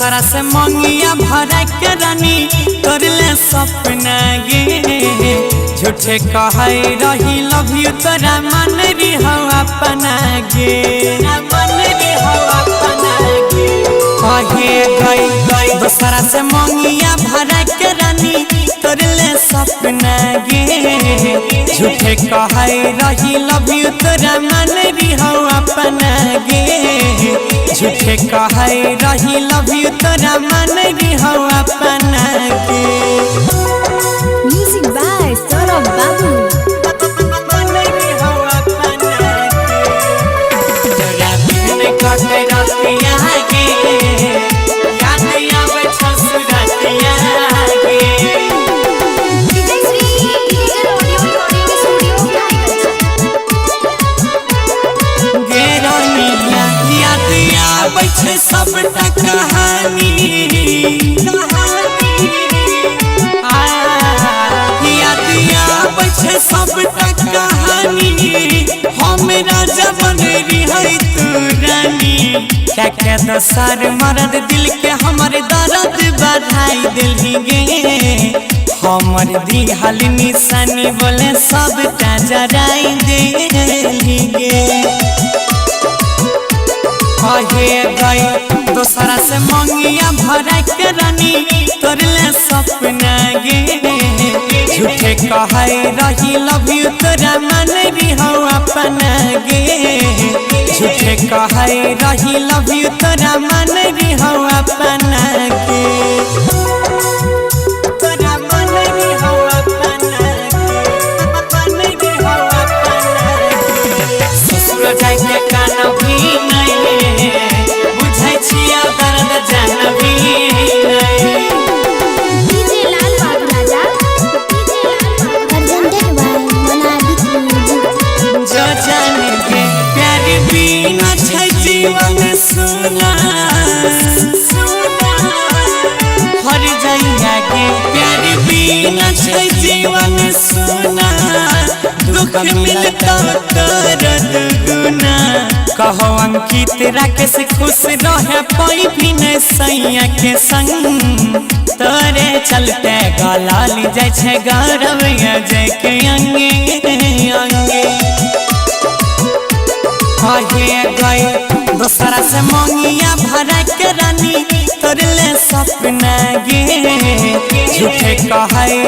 दोसरा से मंगिया भरा के रानी तोरले सपना गे झूठे कहै रही लव यू तोरा मन री हो अपना गे मन री हो अपना गे कहे गई दोसरा से मंगिया भरा के रानी तोरले सपना गे झूठे कहै रही लव यू तोरा मन री हो अपना गे झूठे कहै रही लव यू तोरा मन री हो अपना गे म्यूजिक बाय सौरभ बाबू मन री हो अपना गे तोरा बिन कटे रतिया गे याद आवे ससुरतिया गे Vijay Shri digital audio recording studio गे रानिया याद आवे सबटा कहानी याद आवे सबटा कहानी हमरा जवन रही तू रानी क्या दोसर मरद दिल के हमर दर्द बढ़ाई दिलही गे हमर दिहल निशानी बोले सबटा जराई दिलही गे कहे गई दोसरा से मंगिया भरा के रानी तोरले सपना गे झूठे कहै रही लव यू तोरा मन री हो अपना गे झूठे कहै रही लव यू तोरा मन री हो अपना गे तोरा मन री हो अपना गे मन री हो अपना गे ससुर जाय के कान भी नहीं बुझै छिया दर्द जानबी नहीं डीजे लाल बाबू राजा प्रेजेंटेड बाय मोनाबिक म्यूजिक जो जाने के प्यार बिना छै जीवन सुना हर जइया के प्यार बिना छै जीवन सुना दुख मिलता दर्द गुना कहो अंकित राकेश खुश रहे पाई भी नहीं सैया के संग तोरे चलते गलाली जाय छै गौरव अजय के अंगे अंगे कहे गई दोसरा से मंगिया भरा के रानी तोरले सपना गे झूठे कहै